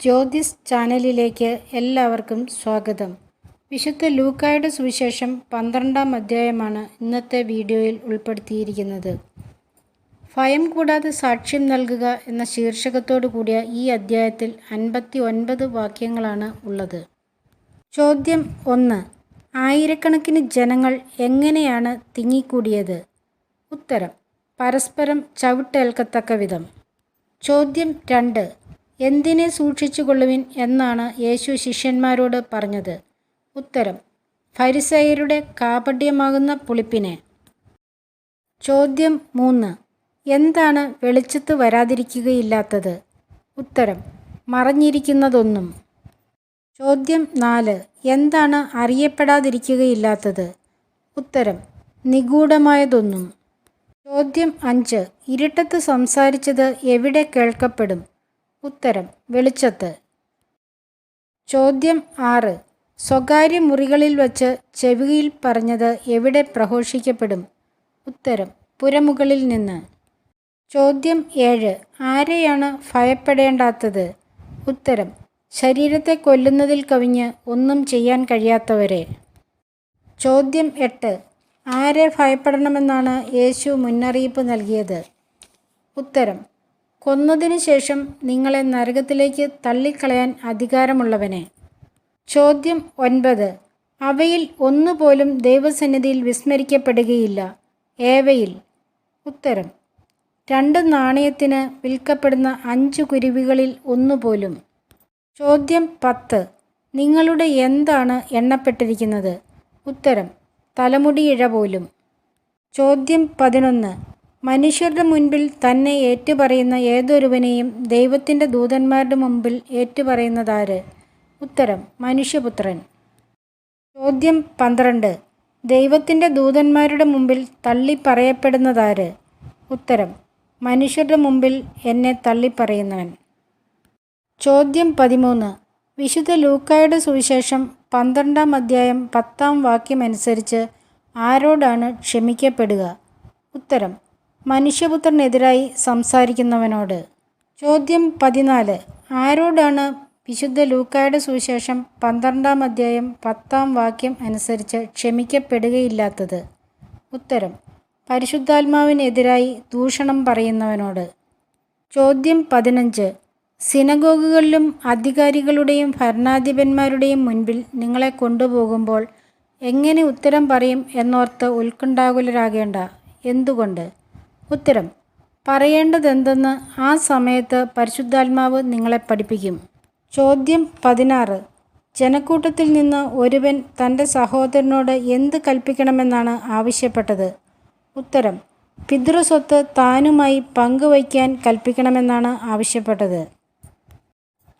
ജ്യോതിസ് ചാനലിലേക്ക് എല്ലാവർക്കും സ്വാഗതം. വിശുദ്ധ ലൂക്കായുടെ സുവിശേഷം 12-ാം അധ്യായമാണ് ഇന്നത്തെ വീഡിയോയിൽ ഉൾപ്പെടുത്തിയിരിക്കുന്നത്. ഭയം കൂടാതെ സാക്ഷ്യം നൽകുക എന്ന ശീർഷകത്തോടു കൂടിയ ഈ അധ്യായത്തിൽ 59 വാക്യങ്ങളാണ് ഉള്ളത്. ചോദ്യം 1. ആയിരക്കണക്കിന് ജനങ്ങൾ എങ്ങനെയാണ് തിങ്ങിക്കൂടിയത്? ഉത്തരം: പരസ്പരം ചവിട്ടേൽക്കത്തക്ക വിധം. ചോദ്യം 2. എന്തിനെ സൂക്ഷിച്ചുകൊള്ളുവിൻ എന്നാണ് യേശു ശിഷ്യന്മാരോട് പറഞ്ഞത്? ഉത്തരം: ഫരിസേയരുടെ കാപട്യമാകുന്ന പുളിപ്പിനെ. ചോദ്യം 3. എന്താണ് വെളിച്ചത്ത് വരാതിരിക്കുകയില്ലാത്തത്? ഉത്തരം: മറഞ്ഞിരിക്കുന്നതൊന്നും. ചോദ്യം 4. എന്താണ് അറിയപ്പെടാതിരിക്കുകയില്ലാത്തത്? ഉത്തരം: നിഗൂഢമായതൊന്നും. ചോദ്യം 5. ഇരുട്ടത്ത് സംസാരിച്ചത് എവിടെ കേൾക്കപ്പെടും? ഉത്തരം: വെളിച്ചത്ത്. ചോദ്യം 6. സ്വകാര്യ മുറികളിൽ വച്ച് ചെവിയിൽ പറഞ്ഞത് എവിടെ പ്രഘോഷിക്കപ്പെടും? ഉത്തരം: പുരമുകളിൽ നിന്ന്. ചോദ്യം 7. ആരെയാണ് ഭയപ്പെടേണ്ടാത്തത്? ഉത്തരം: ശരീരത്തെ കൊല്ലുന്നതിൽ കവിഞ്ഞ് ഒന്നും ചെയ്യാൻ കഴിയാത്തവരെ. ചോദ്യം 8. ആരെ ഭയപ്പെടണമെന്നാണ് യേശു മുന്നറിയിപ്പ് നൽകിയത്? ഉത്തരം: കൊന്നതിനു ശേഷം നിങ്ങളെ നരകത്തിലേക്ക് തള്ളിക്കളയാൻ അധികാരമുള്ളവനെ. ചോദ്യം 9. അവയിൽ ഒന്നുപോലും ദൈവസന്നിധിയിൽ വിസ്മരിക്കപ്പെടുകയില്ല. ഏവയിൽ? ഉത്തരം: 2 നാണയത്തിന് വിൽക്കപ്പെടുന്ന 5 കുരുവികളിൽ ഒന്നുപോലും. ചോദ്യം 10. നിങ്ങളുടെ എന്താണ് എണ്ണപ്പെട്ടിരിക്കുന്നത്? ഉത്തരം: തലമുടിയിഴ പോലും. ചോദ്യം 11. മനുഷ്യരുടെ മുൻപിൽ തന്നെ ഏറ്റുപറയുന്ന ഏതൊരുവനെയും ദൈവത്തിൻ്റെ ദൂതന്മാരുടെ മുമ്പിൽ ഏറ്റുപറയുന്നതാര്? ഉത്തരം: മനുഷ്യപുത്രൻ. ചോദ്യം 12. ദൈവത്തിൻ്റെ ദൂതന്മാരുടെ മുമ്പിൽ തള്ളിപ്പറയപ്പെടുന്നതാര്? ഉത്തരം: മനുഷ്യരുടെ മുമ്പിൽ എന്നെ തള്ളിപ്പറയുന്നവൻ. ചോദ്യം 13. വിശുദ്ധ ലൂക്കായുടെ സുവിശേഷം 12-ാം അധ്യായം 10-ാം വാക്യമനുസരിച്ച് ആരോടാണ് ക്ഷമിക്കപ്പെടുക? ഉത്തരം: മനുഷ്യപുത്രനെതിരായി സംസാരിക്കുന്നവനോട്. ചോദ്യം 14. ആരോടാണ് വിശുദ്ധ ലൂക്കായുടെ സുവിശേഷം 12-ാം അധ്യായം 10-ാം വാക്യം അനുസരിച്ച് ക്ഷമിക്കപ്പെടുകയില്ലാത്തത്? ഉത്തരം: പരിശുദ്ധാത്മാവിനെതിരായി ദൂഷണം പറയുന്നവനോട്. ചോദ്യം 15. സിനഗോഗുകളിലും അധികാരികളുടെയും ഭരണാധിപന്മാരുടെയും മുൻപിൽ നിങ്ങളെ കൊണ്ടുപോകുമ്പോൾ എങ്ങനെ ഉത്തരം പറയും എന്നോർത്ത് ഉത്കണ്ഠാകുലരാകേണ്ട. എന്തുകൊണ്ട്? ഉത്തരം: പറയേണ്ടതെന്തെന്ന് ആ സമയത്ത് പരിശുദ്ധാത്മാവ് നിങ്ങളെ പഠിപ്പിക്കും. ചോദ്യം 16. ജനക്കൂട്ടത്തിൽ നിന്ന് ഒരുവൻ തൻ്റെ സഹോദരനോട് എന്ത് കൽപ്പിക്കണമെന്നാണ് ആവശ്യപ്പെട്ടത്? ഉത്തരം: പിതൃസ്വത്ത് താനുമായി പങ്കുവയ്ക്കാൻ കൽപ്പിക്കണമെന്നാണ് ആവശ്യപ്പെട്ടത്.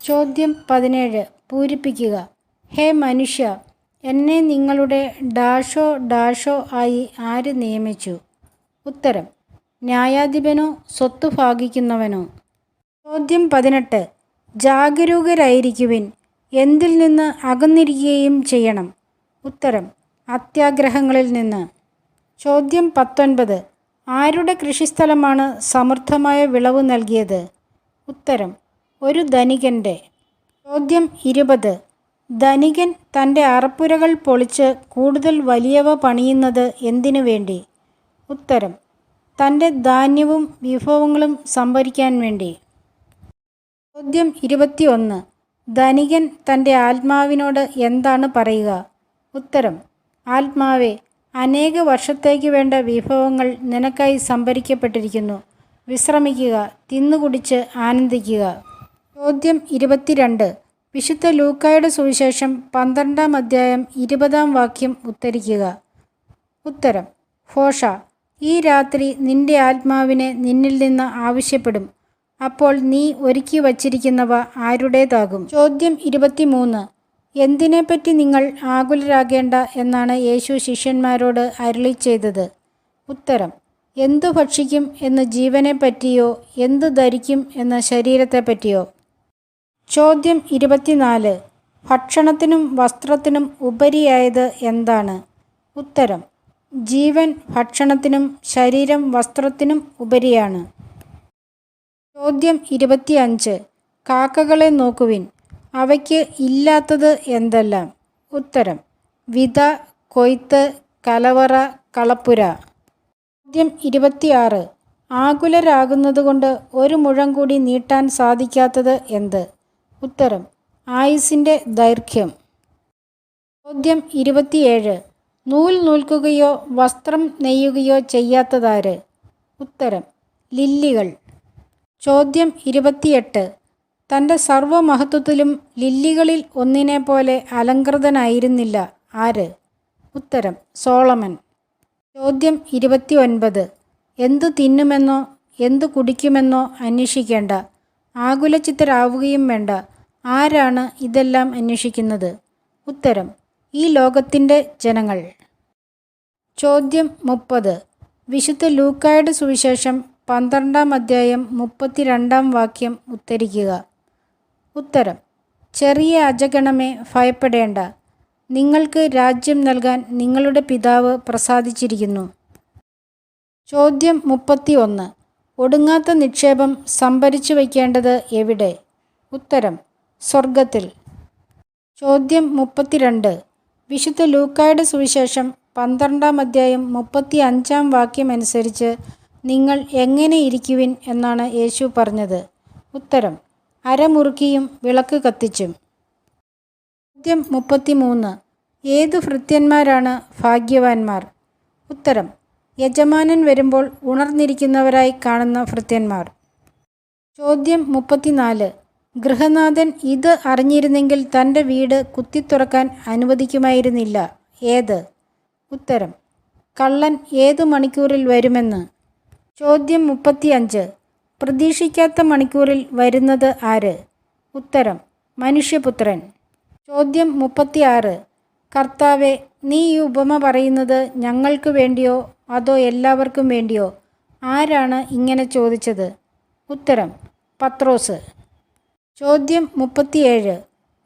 ചോദ്യം 17. പൂരിപ്പിക്കുക. ഹേ മനുഷ്യ, എന്നെ നിങ്ങളുടെ ഡാഷോ ഡാഷോ ആയി ആര് നിയമിച്ചു? ഉത്തരം: ന്യായാധിപനോ സ്വത്ത് ഭാഗിക്കുന്നവനോ? ചോദ്യം 18. ജാഗരൂകരായിരിക്കുവിൻ, എന്തിൽ നിന്ന് അകന്നിരിക്കുകയും ചെയ്യണം? ഉത്തരം: അത്യാഗ്രഹങ്ങളിൽ നിന്ന്. ചോദ്യം 19. ആരുടെ കൃഷിസ്ഥലമാണ് സമൃദ്ധമായ വിളവ് നൽകിയത്? ഉത്തരം: ഒരു ധനികൻ്റെ. ചോദ്യം 20. ധനികൻ തൻ്റെ അറപ്പുരകൾ പൊളിച്ച് കൂടുതൽ വലിയവ പണിയുന്നത് എന്തിനു വേണ്ടി? ഉത്തരം: തൻ്റെ ധാന്യവും വിഭവങ്ങളും സംഭരിക്കാൻ വേണ്ടി. ചോദ്യം 21. ധനികൻ തൻ്റെ ആത്മാവിനോട് എന്താണ് പറയുക? ഉത്തരം: ആത്മാവേ, അനേക വർഷത്തേക്ക് വേണ്ട വിഭവങ്ങൾ നിനക്കായി സംഭരിക്കപ്പെട്ടിരിക്കുന്നു. വിശ്രമിക്കുക, തിന്നുകുടിച്ച് ആനന്ദിക്കുക. ചോദ്യം 22. വിശുദ്ധ ലൂക്കായുടെ സുവിശേഷം 12-ാം അധ്യായം 20-ാം വാക്യം ഉദ്ധരിക്കുക. ഉത്തരം: ഭോഷ, ഈ രാത്രി നിന്റെ ആത്മാവിനെ നിന്നിൽ നിന്ന് ആവശ്യപ്പെടും. അപ്പോൾ നീ ഒരുക്കി വച്ചിരിക്കുന്നവ ആരുടേതാകും? ചോദ്യം 23. എന്തിനെപ്പറ്റി നിങ്ങൾ ആകുലരാകേണ്ട എന്നാണ് യേശു ശിഷ്യന്മാരോട് അരുളി ചെയ്തത്? ഉത്തരം: എന്തു ഭക്ഷിക്കും എന്ന് ജീവനെപ്പറ്റിയോ എന്തു ധരിക്കും എന്ന ശരീരത്തെപ്പറ്റിയോ? ചോദ്യം 24. ഭക്ഷണത്തിനും വസ്ത്രത്തിനും ഉപരിയായത് എന്താണ്? ഉത്തരം: ജീവൻ ഭക്ഷണത്തിനും ശരീരം വസ്ത്രത്തിനും ഉപരിയാണ്. ചോദ്യം 25. കാക്കകളെ നോക്കുവിൻ, അവയ്ക്ക് ഇല്ലാത്തത് എന്തെല്ലാം? ഉത്തരം: വിത, കൊയ്ത്ത്, കലവറ, കളപ്പുര. ചോദ്യം 26. ആകുലരാകുന്നതുകൊണ്ട് ഒരു മുഴം കൂടി നീട്ടാൻ സാധിക്കാത്തത് എന്ത്? ഉത്തരം: ആയുസ്സിൻ്റെ ദൈർഘ്യം. ചോദ്യം 27. നൂൽ നൂൽക്കുകയോ വസ്ത്രം നെയ്യുകയോ ചെയ്യാത്തതാര്? ഉത്തരം: ലില്ലികൾ. ചോദ്യം 28. തൻ്റെ സർവമഹത്വത്തിലും ലില്ലികളിൽ ഒന്നിനെപ്പോലെ അലങ്കൃതനായിരുന്നില്ല ആര്? ഉത്തരം: സോളമൻ. ചോദ്യം 29. എന്തു തിന്നുമെന്നോ എന്തു കുടിക്കുമെന്നോ അന്വേഷിക്കേണ്ട, ആകുലചിത്തരാവുകയും വേണ്ട. ആരാണ് ഇതെല്ലാം അന്വേഷിക്കുന്നത്? ഉത്തരം: ഈ ലോകത്തിൻ്റെ ജനങ്ങൾ. ചോദ്യം 30. വിശുദ്ധ ലൂക്കായുടെ സുവിശേഷം 12-ാം അധ്യായം 32-ാം വാക്യം ഉദ്ധരിക്കുക. ഉത്തരം: ചെറിയ അജഗണമേ, ഭയപ്പെടേണ്ട, നിങ്ങൾക്ക് രാജ്യം നൽകാൻ നിങ്ങളുടെ പിതാവ് പ്രസാദിച്ചിരിക്കുന്നു. ചോദ്യം 31. ഒടുങ്ങാത്ത നിക്ഷേപം സംഭരിച്ചു വയ്ക്കേണ്ടത് എവിടെ? ഉത്തരം: സ്വർഗത്തിൽ. ചോദ്യം 32. വിശുദ്ധ ലൂക്കായുടെ സുവിശേഷം 12-ാം അധ്യായം 35-ാം വാക്യമനുസരിച്ച് നിങ്ങൾ എങ്ങനെ ഇരിക്കുവിൻ എന്നാണ് യേശു പറഞ്ഞത്? ഉത്തരം: അരമുറുക്കിയും വിളക്ക് കത്തിച്ചും. ചോദ്യം 33. ഏതു ഭൃത്യന്മാരാണ് ഭാഗ്യവാന്മാർ? ഉത്തരം: യജമാനൻ വരുമ്പോൾ ഉണർന്നിരിക്കുന്നവരായി കാണുന്ന ഭൃത്യന്മാർ. ചോദ്യം 34. ഗൃഹനാഥൻ ഇത് അറിഞ്ഞിരുന്നെങ്കിൽ തൻ്റെ വീട് കുത്തിത്തുറക്കാൻ അനുവദിക്കുമായിരുന്നില്ല. ഏത്? ഉത്തരം: കള്ളൻ ഏതു മണിക്കൂറിൽ വരുമെന്ന്. ചോദ്യം 35. പ്രതീക്ഷിക്കാത്ത മണിക്കൂറിൽ വരുന്നത് ആര്? ഉത്തരം: മനുഷ്യപുത്രൻ. ചോദ്യം 36. കർത്താവേ, നീ ഈ ഉപമ പറയുന്നത് ഞങ്ങൾക്ക് വേണ്ടിയോ അതോ എല്ലാവർക്കും വേണ്ടിയോ? ആരാണ് ഇങ്ങനെ ചോദിച്ചത്? ഉത്തരം: പത്രോസ്. ചോദ്യം 37.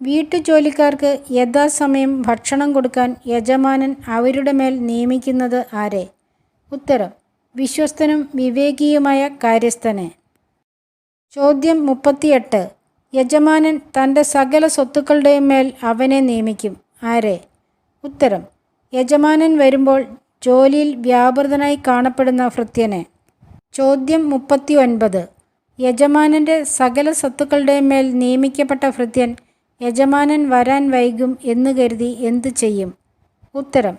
വീട്ടുജോലിക്കാർക്ക് യഥാസമയം ഭക്ഷണം കൊടുക്കാൻ യജമാനൻ അവരുടെ മേൽ നിയമിക്കുന്നത് ആരെ? ഉത്തരം: വിശ്വസ്തനും വിവേകിയുമായ കാര്യസ്ഥനെ. ചോദ്യം 38. യജമാനൻ തൻ്റെ സകല സ്വത്തുക്കളുടെയും മേൽ അവനെ നിയമിക്കും. ആരെ? ഉത്തരം: യജമാനൻ വരുമ്പോൾ ജോലിയിൽ വ്യാപൃതനായി കാണപ്പെടുന്ന ഭൃത്യനെ. ചോദ്യം 39. യജമാനൻ്റെ സകല സ്വത്തുക്കളുടെയും മേൽ നിയമിക്കപ്പെട്ട ഭൃത്യൻ യജമാനൻ വരാൻ വൈകും എന്ന് കരുതി എന്തു ചെയ്യും? ഉത്തരം: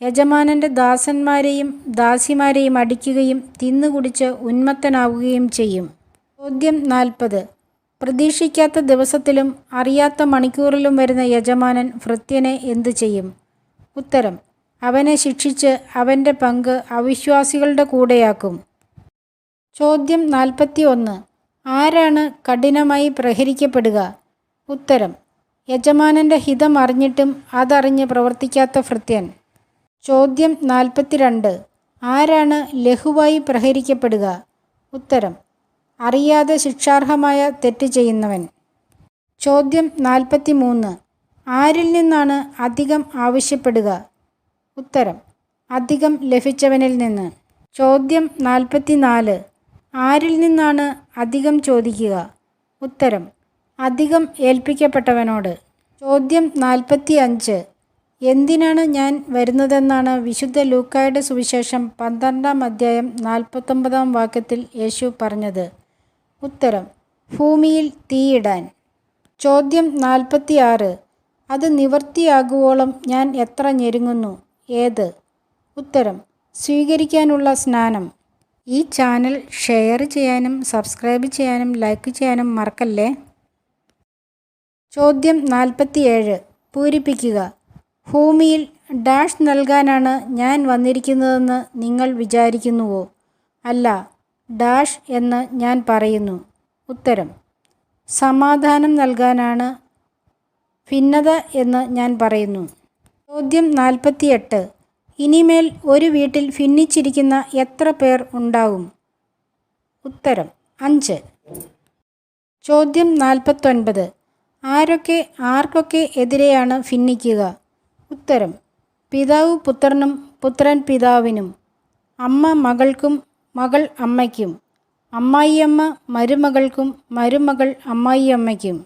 യജമാനൻ്റെ ദാസന്മാരെയും ദാസിമാരെയും അടിക്കുകയും തിന്നുകുടിച്ച് ഉന്മത്തനാവുകയും ചെയ്യും. ചോദ്യം 40. പ്രതീക്ഷിക്കാത്ത ദിവസത്തിലും അറിയാത്ത മണിക്കൂറിലും വരുന്ന യജമാനൻ ഭൃത്യനെ എന്തു ചെയ്യും? ഉത്തരം: അവനെ ശിക്ഷിച്ച് അവൻ്റെ പങ്ക് അവിശ്വാസികളുടെ കൂടെയാക്കും. ചോദ്യം 41. ആരാണ് കഠിനമായി പ്രഹരിക്കപ്പെടുക? ഉത്തരം: യജമാനൻ്റെ ഹിതം അറിഞ്ഞിട്ടും അതറിഞ്ഞ് പ്രവർത്തിക്കാത്ത ഭൃത്യൻ. ചോദ്യം 42. ആരാണ് ലഘുവായി പ്രഹരിക്കപ്പെടുക? ഉത്തരം: അറിയാതെ ശിക്ഷാർഹമായ തെറ്റ് ചെയ്യുന്നവൻ. ചോദ്യം 43. ആരിൽ നിന്നാണ് അധികം ആവശ്യപ്പെടുക? ഉത്തരം: അധികം ലഭിച്ചവനിൽ നിന്ന്. ചോദ്യം 44. ആരിൽ നിന്നാണ് അധികം ചോദിക്കുക? ഉത്തരം: അധികം ഏൽപ്പിക്കപ്പെട്ടവനോട്. ചോദ്യം 45. എന്തിനാണ് ഞാൻ വരുന്നതെന്നാണ് വിശുദ്ധ ലൂക്കായുടെ സുവിശേഷം 12-ാം അധ്യായം 49-ാം വാക്യത്തിൽ യേശു പറഞ്ഞത്? ഉത്തരം: ഭൂമിയിൽ തീയിടാൻ. ചോദ്യം 46. അത് നിവൃത്തിയാകുവോളം ഞാൻ എത്ര ഞെരുങ്ങുന്നു? ഏത്? ഉത്തരം: സ്വീകരിക്കാനുള്ള സ്നാനം. ഈ ചാനൽ ഷെയർ ചെയ്യാനും സബ്സ്ക്രൈബ് ചെയ്യാനും ലൈക്ക് ചെയ്യാനും മറക്കല്ലേ. ചോദ്യം 47. പൂരിപ്പിക്കുക. ഭൂമിയിൽ ഡാഷ് നൽകാനാണ് ഞാൻ വന്നിരിക്കുന്നതെന്ന് നിങ്ങൾ വിചാരിക്കുന്നുവോ? അല്ല, ഡാഷ് എന്ന് ഞാൻ പറയുന്നു. ഉത്തരം: സമാധാനം നൽകാനാണ് ഭിന്നത എന്ന് ഞാൻ പറയുന്നു. ചോദ്യം 48. ഇനിമേൽ ഒരു വീട്ടിൽ ഭിന്നിച്ചിരിക്കുന്ന എത്ര പേർ ഉണ്ടാകും? ഉത്തരം: 5. ചോദ്യം 49. ആർക്കൊക്കെ എതിരെയാണ് ഭിന്നിക്കുക? ഉത്തരം: പിതാവ് പുത്രനും പുത്രൻ പിതാവിനും, അമ്മ മകൾക്കും മകൾ അമ്മയ്ക്കും, അമ്മായിയമ്മ മരുമകൾക്കും മരുമകൾ അമ്മായിയമ്മയ്ക്കും.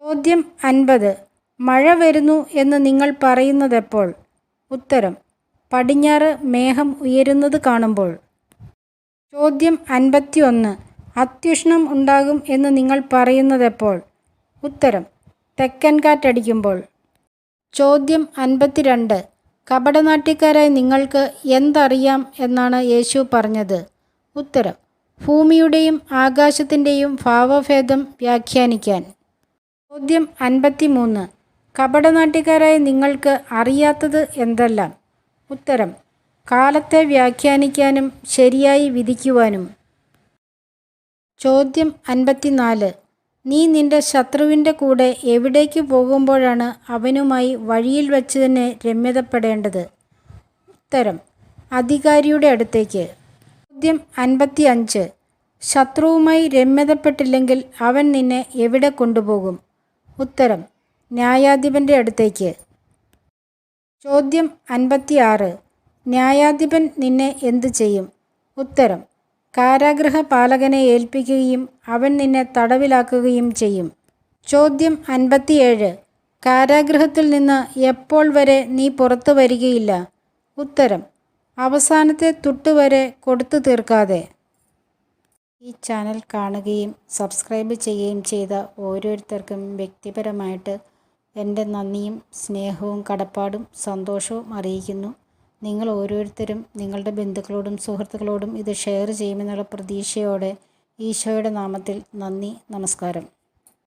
ചോദ്യം 50. മഴ വരുന്നു എന്ന് നിങ്ങൾ പറയുന്നതെപ്പോൾ? ഉത്തരം: പടിഞ്ഞാറ് മേഘം ഉയരുന്നത് കാണുമ്പോൾ. ചോദ്യം 51. അത്യുഷ്ണം ഉണ്ടാകും എന്ന് നിങ്ങൾ പറയുന്നതെപ്പോൾ? ഉത്തരം: തെക്കൻ കാറ്റടിക്കുമ്പോൾ. ചോദ്യം 52. കപടനാട്യക്കാരായ നിങ്ങൾക്ക് എന്തറിയാം എന്നാണ് യേശു പറഞ്ഞത്? ഉത്തരം: ഭൂമിയുടെയും ആകാശത്തിൻ്റെയും ഭാവഭേദം വ്യാഖ്യാനിക്കാൻ. ചോദ്യം 53. കപടനാട്യക്കാരായ നിങ്ങൾക്ക് അറിയാത്തത് എന്തെല്ലാം? ഉത്തരം: കാലത്തെ വ്യാഖ്യാനിക്കാനും ശരിയായി വിധിക്കുവാനും. ചോദ്യം 54. നീ നിന്റെ ശത്രുവിൻ്റെ കൂടെ എവിടേക്ക് പോകുമ്പോഴാണ് അവനുമായി വഴിയിൽ വച്ച് തന്നെ രമ്യതപ്പെടേണ്ടത്? ഉത്തരം: അധികാരിയുടെ അടുത്തേക്ക്. ചോദ്യം 55. ശത്രുവുമായി രമ്യതപ്പെട്ടില്ലെങ്കിൽ അവൻ നിന്നെ എവിടെ കൊണ്ടുപോകും? ഉത്തരം: ന്യായാധിപൻ്റെ അടുത്തേക്ക്. ചോദ്യം 56. ന്യായാധിപൻ നിന്നെ എന്തു ചെയ്യും? ഉത്തരം: കാരാഗൃഹപാലകനെ ഏൽപ്പിക്കുകയും അവൻ നിന്നെ തടവിലാക്കുകയും ചെയ്യും. ചോദ്യം 57. കാരാഗൃഹത്തിൽ നിന്ന് എപ്പോൾ വരെ നീ പുറത്തു വരികയില്ല? ഉത്തരം: അവസാനത്തെ തുട്ടുവരെ കൊടുത്തു തീർക്കാതെ. ഈ ചാനൽ കാണുകയും സബ്സ്ക്രൈബ് ചെയ്യുകയും ചെയ്ത ഓരോരുത്തർക്കും വ്യക്തിപരമായിട്ട് എൻ്റെ നന്ദിയും സ്നേഹവും കടപ്പാടും സന്തോഷവും അറിയിക്കുന്നു. നിങ്ങൾ ഓരോരുത്തരും നിങ്ങളുടെ ബന്ധുക്കളോടും സുഹൃത്തുക്കളോടും ഇത് ഷെയർ ചെയ്യുമെന്നുള്ള പ്രതീക്ഷയോടെ ഈശോയുടെ നാമത്തിൽ നന്ദി, നമസ്കാരം.